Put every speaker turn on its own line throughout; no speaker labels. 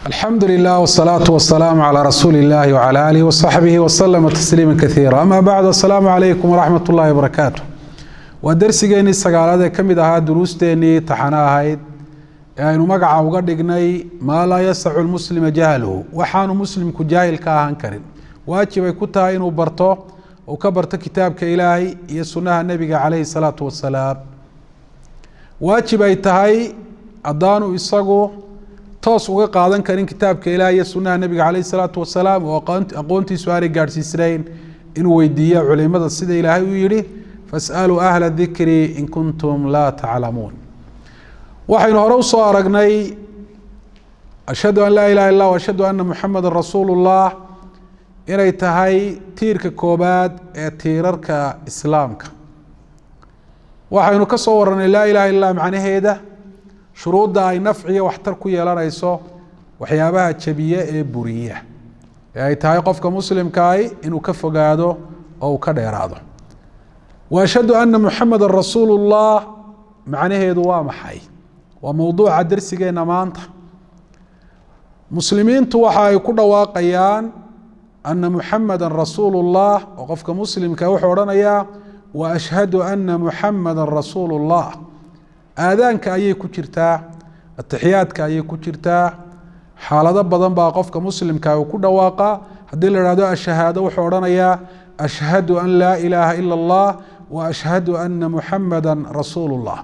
الحمد لله والصلاة والسلام على رسول الله وعلى آله وصحبه وسلم تسليما كثيرا. أما بعد، السلام عليكم ورحمة الله وبركاته. ودرسيني سقالada kamid aha duruusteeni taxanahayd ee aynu magaca uga dhignay ma la yasacu almuslima jahluhu, waxaanu muslimku jaahil ka ahaan karin. waajib ay ku tahay inuu barto oo ka barto kitaabka Ilaahay iyo sunnaha nabiga calayhi salaatu wasalaam. waajib ay tahay adaanu isagu toos uga qaadan karin kitaabka Ilaahay iyo sunnaha nabiga calayhi salaatu wasalaam oo aqoontiisu aanay gaarsiisnayn inuu weydiiyo culimada sida Ilaahay u yiri فاسألوا أهل الذكر إن كنتم لا تعلمون. وحين هروص أرقني أشهد أن لا إله إلا الله وأشهد أن محمد رسول الله إني تهي تيرك كوباد تيرك إسلامك. وحين كصور أن لا إله إلا الله معنى هيدا شروط داي نفعية واحتركوا يلا رئيسه وحيابها تشبيه بورية. يعني تهي قفك مسلم كاي إنه كف قاده أو كديراده. وأشهد أن محمد رسول الله معناه دوام حي وموضوع درسنا مانت مسلمين توحى يكون واقعيان أن محمد رسول الله وقفك مسلم كوحورنا يا وأشهد أن محمد رسول الله. آذان كأي كترتا التحيات كأي كترتا حالة بدن باقفك مسلم كوكون واقع هدل رادو الشهادة وحورنا يا أشهد أن لا إله إلا الله وأشهد أن محمدا رسول الله.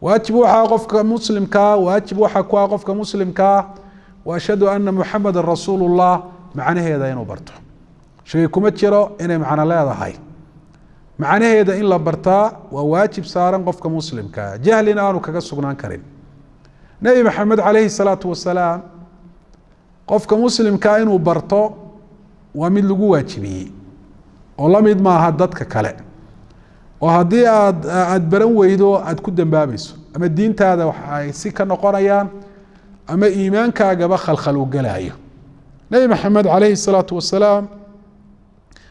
واجب وحاقفك مسلم كا واجب وحاقفك مسلم كا وأشهد أن محمد رسول الله معنى هذا ينبرته شيء كمتشرو إنه معنى لا هذا هاي معنى هذا إن لبرتا وواجب صار قفك مسلم كا جهلنا أنو كقصقنا كريم نبي محمد عليه الصلاة والسلام قفك مسلم كا إنه برتو ومن لقوة واجبي والله ميد ما هددك كلا وهدي أد برن ويدو أد كدن بابيسو أما الدين تاذا وحاي سيكا نقريان أما إيمانك أقبا خلخل وقلايه نبي محمد عليه الصلاة والسلام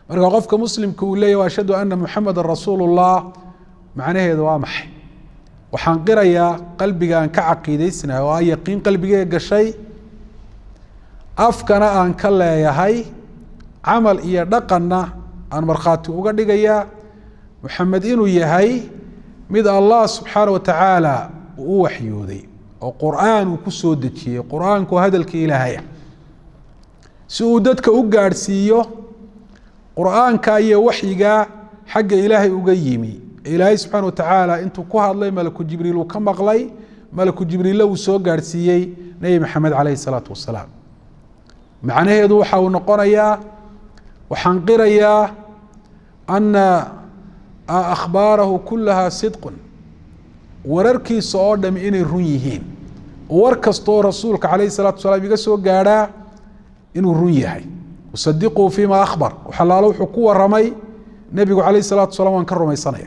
مرقا قفك مسلم كولي وأشهد أن محمد رسول الله معناه دوامح وحنقريا قلبك أن كعقيديسنا ويقين قلبك قشي أفكنا أن كلا يهي عمل إيا دقنا أن مرخاتي وقدقيا محمد إنو يهي مد الله سبحانه وتعالى ووحيودي وقرآن وكسودتي قرآن كهدلك إلهي سودتك وقارسيو قرآن كاية وحيقا حق إلهي وقيمي إلهي سبحانه وتعالى انتو كوهد لي ملك جبريل وكمغلي ملك جبريل لو سو قارسيي نبي محمد عليه الصلاة والسلام معنى هذا وحاو نقريا وحنقريا أن أخباره كلها صدق ورركي صعود من الرنيهين وركستو رسولك عليه الصلاة والسلام يقصوا قارا إنه الرنيهي وصدقوا فيما أخبر وحلالوا حقوة الرمي نبي عليه الصلاة والسلام وانكروا ما يصنع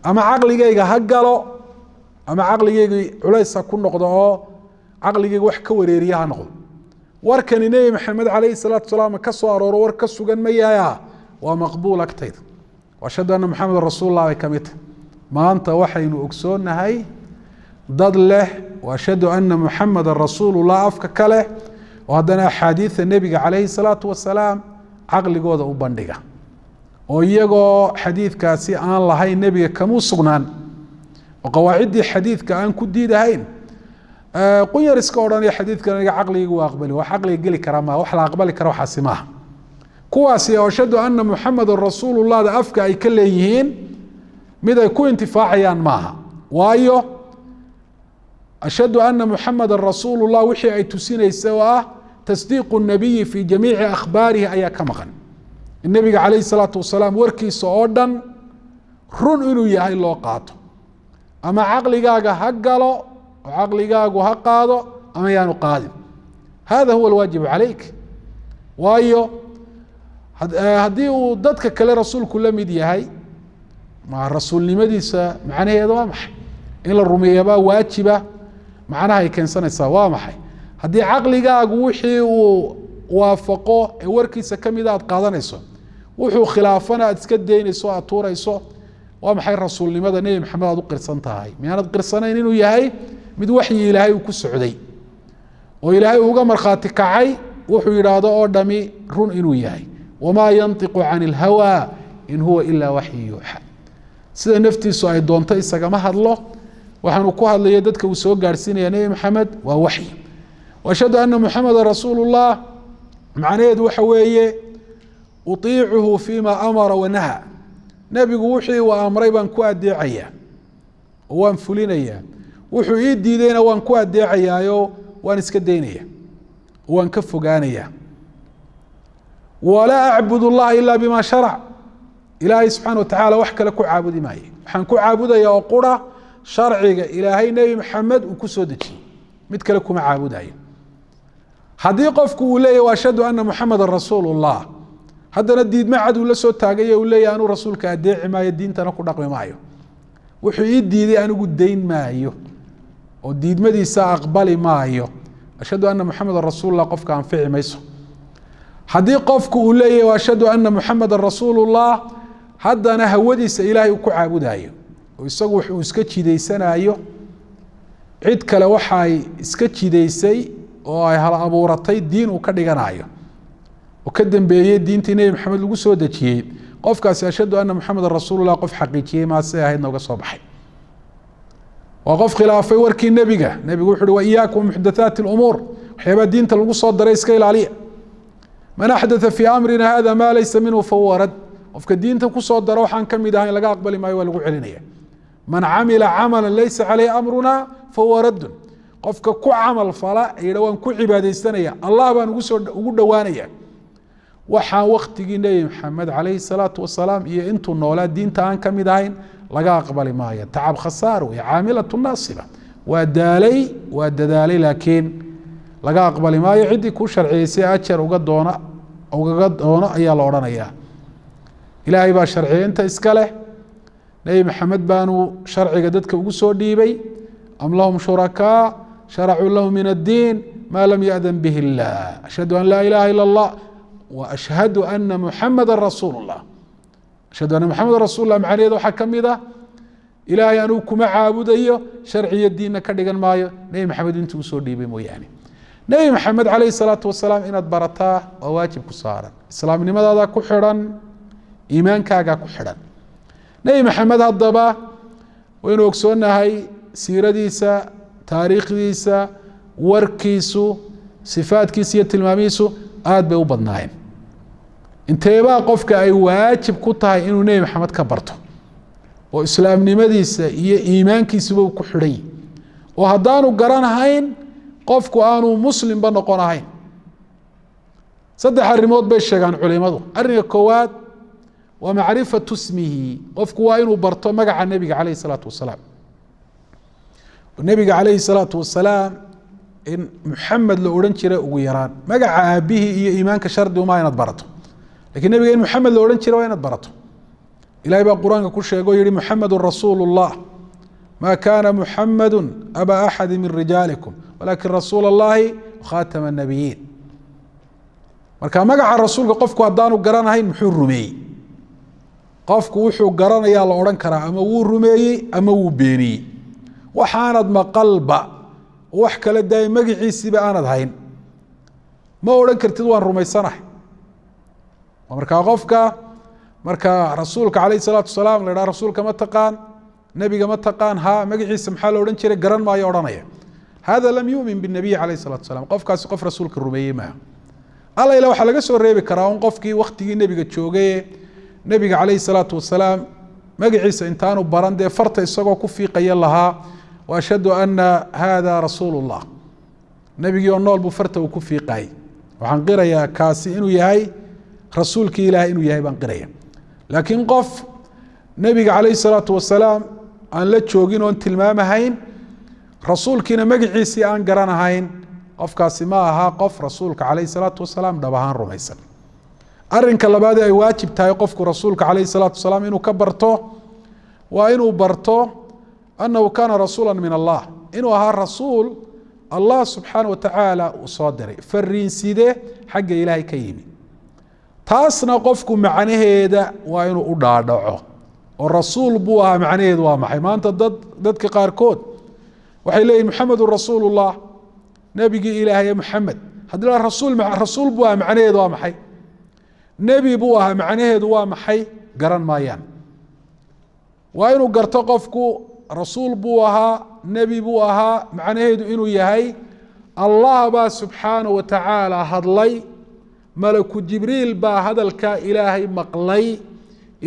أما عقلي جايga هقلوا أما عقلي جايga عليسا كل نقضاء عقلي جايga وحكا وريريها نقض وركن نبي محمد عليه الصلاة والسلام كسوار وركسوا جن مياها ومقبول أكتر وأشهد أن محمد رسول الله كمته ما أنت وحي أكسون هاي ضد له وأشهد أن محمد رسول الله أفكك له وهذا حديث النبي عليه الصلاة والسلام عقل جوده وبندقة ويجو حديث كاسي أن الله هاي النبي كمو سجنان وقواعد حديث كأن كديد هين قوي رسكوراني حديث كان عقلي وأقبله وحقلي يقلي كرامه وحلا أقبل كروح سماه كواسي أشهد أن محمد رسول الله ده أفكا أي كليهين ماذا يكون انتفاعيان معها وايو أشهد أن محمد رسول الله وحي أي تسين يسوى تصديق النبي في جميع أخباره أي كمغن النبي عليه الصلاة والسلام وركي صعودا رن إنو يهي الله قاطو أما عقلي قاقا هقالو وعقلي قاقو هقادو أما يانو قادم هذا هو الواجب عليك وايو haddii uu dadka kale rasuulku la mid yahay ma rasuulnimadiisa macnaheedu waa maxay in la rumeeyaba waajiba macnaha ay keensanaysaa waa maxay haddii caqligaagu wixii uu waafaqo ee warkiisa kamid aad qaadanayso wuxuu khilaafana aad iska deynayso aad tuurayso waa maxay rasuulnimada nebi maxamed aad u qirsan tahay miyaanad qirsanayn inuu yahay mid waxyi ilaahay uu ku socday oo ilaahay uga markhaati kacay wuxuu yidhaahdo oo dhami run inuu yahay wamaa yantiqu cani ilhawaa in huwa ilaa waxyi yuuxa sida naftiisu ay doonto isagama hadlo waxaanu ku hadlaya dadka uu soo gaarsiinaya nebi maxamed waa waxyi waashhadu ana muxameda rasuulu llah macnaheedu waxa weeye utiicuhu fima amara wanaha nebigu wixii uu amray baan ku adeecayaa oo waan fulinayaa wuxuu ii diidayna waan ku adeecayaayo waan iska daynaya waan ka fogaanayaa walaa acbud اllaha ila bima sharac ilaahay subxaana watacaala wax kale ku caabudi maayo waxaan ku caabudaya oo qura sharciga ilaahay nebi maxamed uu ku soo dejiyey mid kale kuma caabudayo haddii qofku uu leeyahy waashhadu ana muxameda rasuulu llah haddana diidma cad uu la soo taagay uu leeyahy anuu rasuulka adeeci maayo diintana ku dhaqmi maayo wuxuu ii diiday anigu dayn maayo oo diidmadiisa aqbali maayo ashhadu ana muxameda rasuulu llah qofka anfici mayso haddii qofku uu leeyahy ashhadu ana muxameda rasuulu llah haddana hawadiisa ilaahay uu ku caabudayo oo isagu wax uu iska jidaysanayo cid kale waxay iska jidaysay oo ay hal abuuratay diin uu ka dhiganayo oo ka dambeeyey diintii nebi maxamed lagu soo dejiyey qofkaasi ashhadu ana muxameda rasuulu llah qof xaqiijiyey maasay ahayd nooga soo baxay waa qof khilaafay warkii nebiga nebigu wuxu uhi wa iyaakum muxdathaati lumuur waxyaabaa diinta lagu soo daray iska ilaaliya man axdatha fii amrina hada maa laysa minhu fahuwa rad qofka diinta kusoo daro waxaan ka mid ahayn laga aqbali maayo waa lagu celinaya man camila camala laysa caleyhi amruna fahuwa raddun qofka ku camal fala yidha waan ku cibaadaysanaya allah baan ugu dhowaanaya waxaan waktigii nebi maxamed calayhi salaatu wasalaam iyo intuu noolaa diinta aan ka mid ahayn laga aqbali maayo tacab khasaar wey caamilatu naasiba waa daalay waa dadaalay laakiin laga aqbali maayo ciddii ku sharciyeysay ajar ugaga doono ayaa la odhanayaa ilaahay baa sharciyeynta iska leh nebi maxamed baanu sharciga dadka ugu soo dhiibay am lahum shurakaa sharacuu lahu min addiin maa lam yaأdan bihi اllah ashhadu an laa ilaha ila اllah waashhadu ana muxameda rasuulu llah ashhadu anna muxameda rasul lah macnaheeda waxaa ka mid ah ilaahay anuu kuma caabudayo sharciyo diinna ka dhigan maayo nebi maxamed intuu usoo dhiibay mooyaane nebi maxamed calayhi salaatu wasalaam inaad barataa waa waajib ku saaran islaamnimadaada ku xidhan iimaankaaga ku xidhan nebi maxamed haddaba waynu ogsoonahay siiradiisa taariikhdiisa warkiisu sifaadkiisa iyo tilmaamihiisu aad bay u badnaayeen inteebaa qofka ay waajib ku tahay inuu nebi maxamed ka barto oo islaamnimadiisa iyo iimaankiisuba uu ku xidhan yahi oo haddaanu garanahayn qofku aanu muslimba noqon ahayn saddex arrimood bay sheegaan culimadu arrinka koowaad waa macrifatu smihi qofku waa inuu barto magaca nebiga calayhi salaatu wasalaam nebiga calayhi salaatu wasalaam in muxamed la odhan jiray ugu yaraan magaca aabihii iyo iimaanka shardi uma inaad barato lakiin nebiga in muxamed la odhan jiray waa inaad barato ilahay baa qur-aanka ku sheego o yihi muxamedun rasuulu llah ma kana muxamadu aba axadi min rijaalikum walakin rasuula اllahi khatama الnabiyiin marka magaca rasuulka qofku haddaanu garanahayn muxuu rumeeyey qofku wuxuu garanayaa la odhan karaa ama wuu rumeeyey ama wuu beeniyey waxaanad maqalba wax kala daayay magiciisiiba aanad hayn ma odhan kartid waan rumaysanahay markaa qofka marka rasuulka calayh الsalaatu wasalaam la idhaha rasuulka ma taqaan nebiga ma taqaan ha magaciisa maxaa la odhan jiray garan maayo odhanaya hada lam yumin bالnabiy calayh الsalatu wasalaam qofkaasi qof rasuulka rumeeyey maaha alla ila waxaa laga soo reebi karaa un qofkii waktigii nebiga joogaye nebiga calayhi الsalaatu wasalaam magaciisa intaanu baran dee farta isagoo ku fiiqaya lahaa waashhadu ana hada rasuulu اllah nebigii oo nool buu farta uu ku fiiqayay waxaan qirayaa kaasi inuu yahay rasuulkii ilaahay inuu yahay baan qiraya laakiin qof nebiga calayhi الsalaatu wasalaam aan la joogin oon tilmaamahayn rasuulkiina magaciisii aan garanahayn qofkaasi ma aha qof rasuulka calayhi الsalaatu wasalaam dhab ahaan rumaysan arinka labaad ay waajib tahay qofku rasuulka calayhi الsalaatu wasalaam inuu ka barto waa inuu barto annahu kaana rasuula min allah inuu ahaa rasuul allah subxaana watacaala uu soo diray fariinside xagga ilaahay ka yimi taasna qofku macnaheeda waa inuu u dhaadhaco oo rasuul buu ahaa macnaheedu waa maxay maanta dadka qaarkood waxay leeyihin muxamedun rasuulu llah nebigii ilaahay maxamed haddii la rasuul buu ahaa macnaheedu waa maxay nebi buu ahaa macnaheedu waa maxay garan maayaan waa inuu garto qofku rasuul buu ahaa nebi buu ahaa macnaheedu inuu yahay allah baa subxaanaه wa tacaala hadlay malaku jibriil baa hadalkaa ilaahay maqlay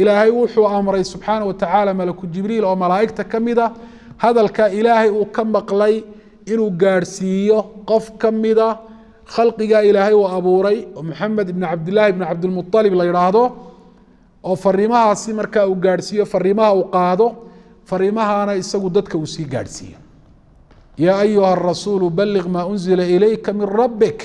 ilaahay wuxuu amray subxaanaه wa tacaala malaku jibriil oo malaa'igta ka mida hadalkaa ilaahay uu ka maqlay inuu gaadhsiiyo qof ka mida khalqigaa ilaahay uu abuuray oo maxamed ibn cabdillaahi ibn cabdilmuطalib la yidhaahdo oo fariimahaasi markaa uu gaadhsiiyo fariimaha uu qaado fariimahaana isagu dadka uu sii gaadhsiiyo yaa ayuha rasuulu balliq maa unzila ilayka min rabbik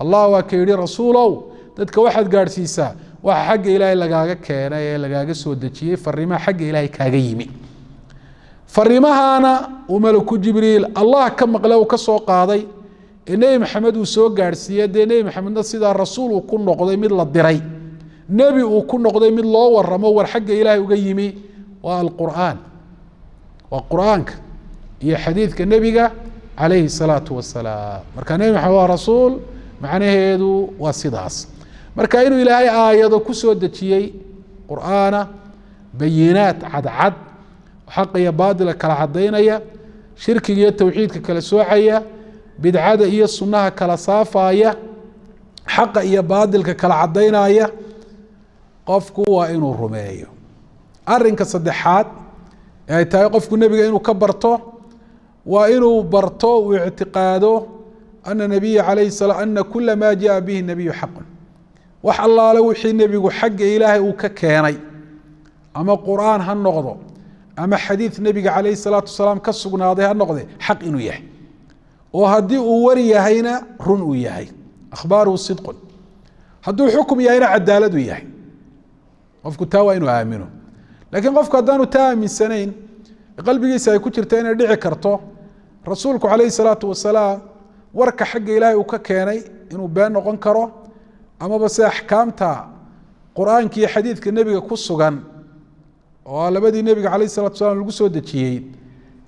allah waa ka yidhi rasuulow dadka waxaad gaadhsiisaa waxa xagga ilaahay lagaaga keenay ee lagaaga soo dejiyey fariimaha xagga ilaahay kaaga yimi fariimahaana uu malaku jibriil allah ka maqle uu ka soo qaaday ee nebi maxamed uu soo gaadhsiiyey dee nebi maxamedna sidaa rasuul uu ku noqday mid la diray nebi uu ku noqday mid loo waramo war xagga ilaahay uga yimi waa alqur'aan waa qur'aanka iyo xadiidka nebiga calayhi الsalaatu wasalaam marka nebi maxamed waa rasuul macnaheedu waa sidaas marka inuu ilaahay aayado ku soo dejiyey qur'aana bayinaat cadcad xaqa iyo baadila kala cadaynaya shirkiga iyo towxiidka kala soocaya bidcada iyo sunnaha kala saafaya xaqa iyo baadilka kala cadaynaya qofku waa inuu rumeeyo arinka saddexaad ee ay tahay qofku nebiga inuu ka barto waa inuu barto uu ictiqaado ana nabiya calayhi salaam ana kula maa jaa bihi nabiyu xaqun wax allaale wixii nebigu xagga ilaahay uu ka keenay ama qur'aan ha noqdo ama xadiid nebiga calayhi salaatu wasalaam ka sugnaaday ha noqde xaq inuu yahay oo haddii uu war yahayna run uu yahay akhbaaruhu sidqun hadduu xukum yahayna cadaalad uu yahay qofku taa waa inuu aamino laakiin qofku haddaanu taa aaminsanayn qalbigiisa ay ku jirta inay dhici karto rasuulku calayhi salaatu wasalaam warka xagga ilaahay uu ka keenay inuu been noqon karo amaba se axkaamta qur'aanka iyo xadiidka nebiga ku sugan oo labadii nebiga calayhi salatu wasalaam lagu soo dejiyey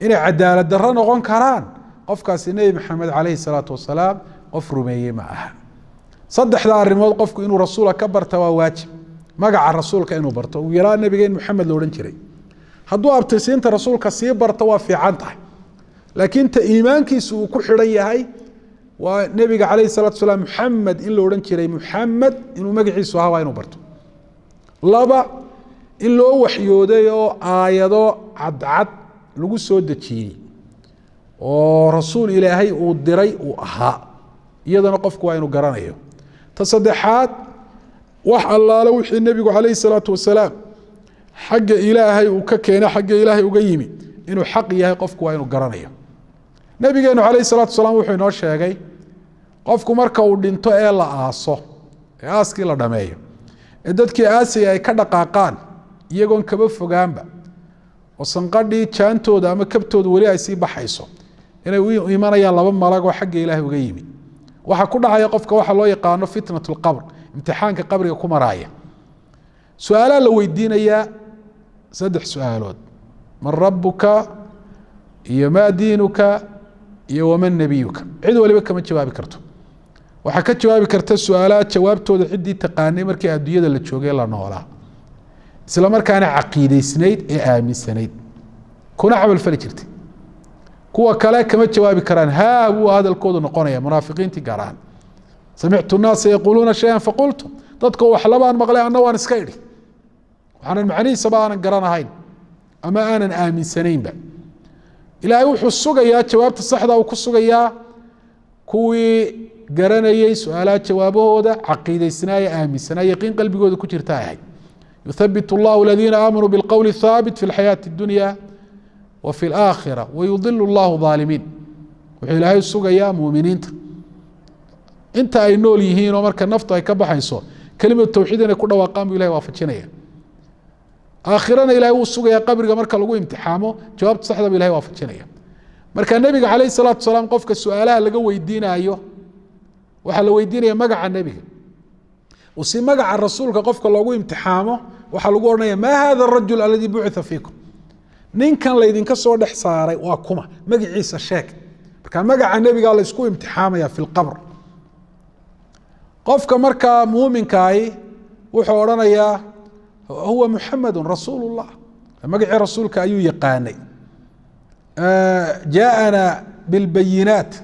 inay cadaalad darro noqon karaan qofkaasi nebi maxamed calayhi salaatu wasalaam qof rumeeyey ma aha saddexda arrimood qofku inuu rasuula ka barta waa waajib magaca rasuulka inuu barto uu yaraa nebiga in maxamed la odhan jiray hadduu abtirsiinta rasuulka sii barto waa fiican tahay laakiin ta iimaankiisu uu ku xidhan yahay waa nebiga calayhi salatu wasalaam maxamed in la odhan jiray maxamed inuu magaciisu ahaa waa inuu barto laba in loo waxyooday oo aayado cadcad lagu soo dejiyey oo rasuul ilaahay uu diray uu ahaa iyadana qofku waa inuu garanayo ta saddexaad wax allaale wixii nebigu calayhi salaatu wasalaam xagga ilaahay uu ka keenay xagga ilaahay uga yimi inuu xaq yahay qofku waa inuu garanayo nabigeenu calayhi salaatu wasalaam wuxuu inoo sheegay qofku marka uu dhinto ee la aaso ee aaskii la dhameeyo ee dadkii aasaya ay ka dhaqaaqaan iyagoon kaba fogaanba oo sanqadhii jaantooda ama kabtooda weli ay sii baxayso inay u imanayaan laba malag oo xagga ilaahay uga yimi waxaa ku dhacaya qofka waxa loo yaqaano fitnat lqabr imtixaanka qabriga ku maraaya su-aalaa la weydiinayaa 3 su-aalood man rabuka iyo maa diinuka iyo waman nabiyuka cid waliba kama jawaabi karto waxaa ka jawaabi karta su-aalaha jawaabtooda ciddii taqaanay markii adduunyada la joogay la noolaa isla markaana caqiidaysnayd ee aaminsanayd kuna camal fali jirtay kuwa kale kama jawaabi karaan haa buu hadalkoodu noqonaya munaafiqiintii gaar ahaan samictu nnaasa yaquuluuna shay-an faqultu dadka wax labaan maqlay anna waan iska idhi waxaanan macnihiisaba aanan garanahayn ama aanan aaminsanaynba ilaahay wuxuu sugayaa jawaabta saxda uu ku sugayaa kuwii garanayey su-aalaha jawaabahooda caqiidaysnaaya aaminsanaa yaqiin qalbigooda ku jirta ahayd yuthabit اllahu aladiina aamanuu biاlqowli الthaabit fi اlxayaati اdunya wa fi اlaakhira wayudil اllahu ظaalimiin wuxuu ilaahay sugayaa muuminiinta inta ay nool yihiin oo marka naftu ay ka baxayso kelimatu tawxiid inay ku dhawaaqaan buu ilahay waafajinaya aakhirana ilahay wuu sugayaa qabriga marka lagu imtixaamo jawaabta saxda bu ilahay waafajinaya marka nebiga calayhi salaatu wasalaam qofka su-aalaha laga weydiinaayo waxaa la weydiinaya magaca nebiga si magaca rasuulka qofka loogu imtixaamo waxaa lagu odhanaya maa hada arajul aladii bucitha fiikum ninkan laydinka soo dhex saaray waa kuma magaciisa sheeg marka marka magaca nebigaa la isku imtixaamaya fi lqabr. qofka markaa muuminkaahi wuxuu odhanayaa huwa muxamadu rasuulu llah, magacii rasuulka ayuu yaqaanay. jaaana bilbayinaat,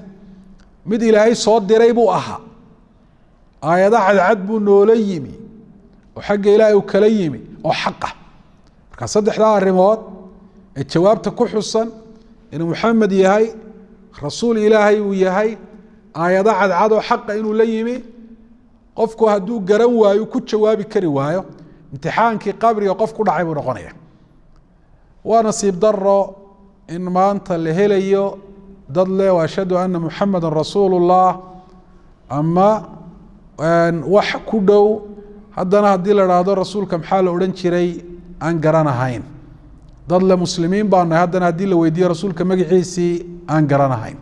mid ilaahay soo diray buu ahaa, aayada cadcad buu noola yimi oo xagga ilaahay uu kala yimi oo xaq ah. marka saddexdaa arrimood ee jawaabta ku xusan inuu muxamed yahay, rasuul ilaahay uu yahay, aayada cadcad oo xaqa inuu la yimi, qofku hadduu garan waayo ku jawaabi kari waayo, imtixaankii qabriga qof ku dhacay buu noqonaya. waa nasiib daro in maanta la helayo dad leh ashhadu ana muxameda rasuulu llah ama wax ku dhow, haddana haddii la haahdo rasuulka maxaa la odhan jiray aan garanahayn. dad le muslimiin baa nahay, haddana haddii la weydiiyo rasuulka magaciisii aan garanahayn.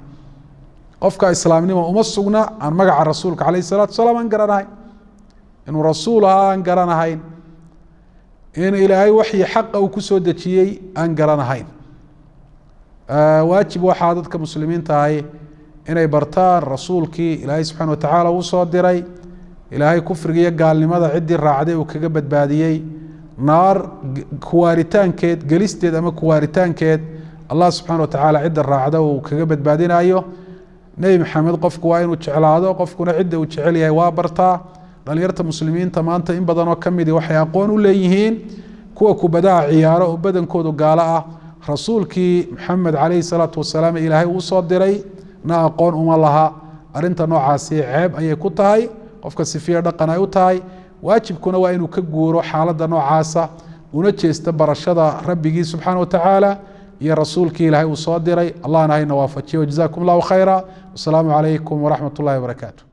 qofka islaamnimo uma sugna aan magaca rasuulka alayh الsalatu wasalaam aan garanahayn, inuu rasuul ahaa aan garanahayn, in ilaahay waxyi xaqa uu ku soo dejiyey aan garanahayn. waajib waxaa dadka muslimiinta ahi inay bartaan rasuulkii ilaahay subxana watacaala uu soo diray, ilaahay kufriga iyo gaalnimada ciddii raacday uu kaga badbaadiyey, naar kuwaaritaankeed gelisteed ama kuwaaritaankeed allah subxana watacaala cidda raacda uu kaga badbaadinayo. nebi maxamed qofku waa inuu jeclaado, qofkuna cidda uu jecel yahay waa bartaa. dhalinyarta muslimiinta maanta in badanoo ka midi waxay aqoon u leeyihiin kuwa kubadaha ciyaaro oo badankoodu gaalo ah, rasuulkii maxamed calayhi salaatu wasalaam ilaahay uu soo diray na aqoon uma laha. arrinta noocaasi ceeb ayay ku tahay, qofka sifiya dhaqan ay u tahay. waajibkuna waa inuu ka guuro xaaladda noocaasa, una jeesta barashada rabbigii subxaana watacaala iyo rasuulkii ilaahay uu soo diray. allahna hayna waafajiyo. wajazaakum allahu khayra. wasalaamu calaykum waraxmat ullahi wabarakaatu.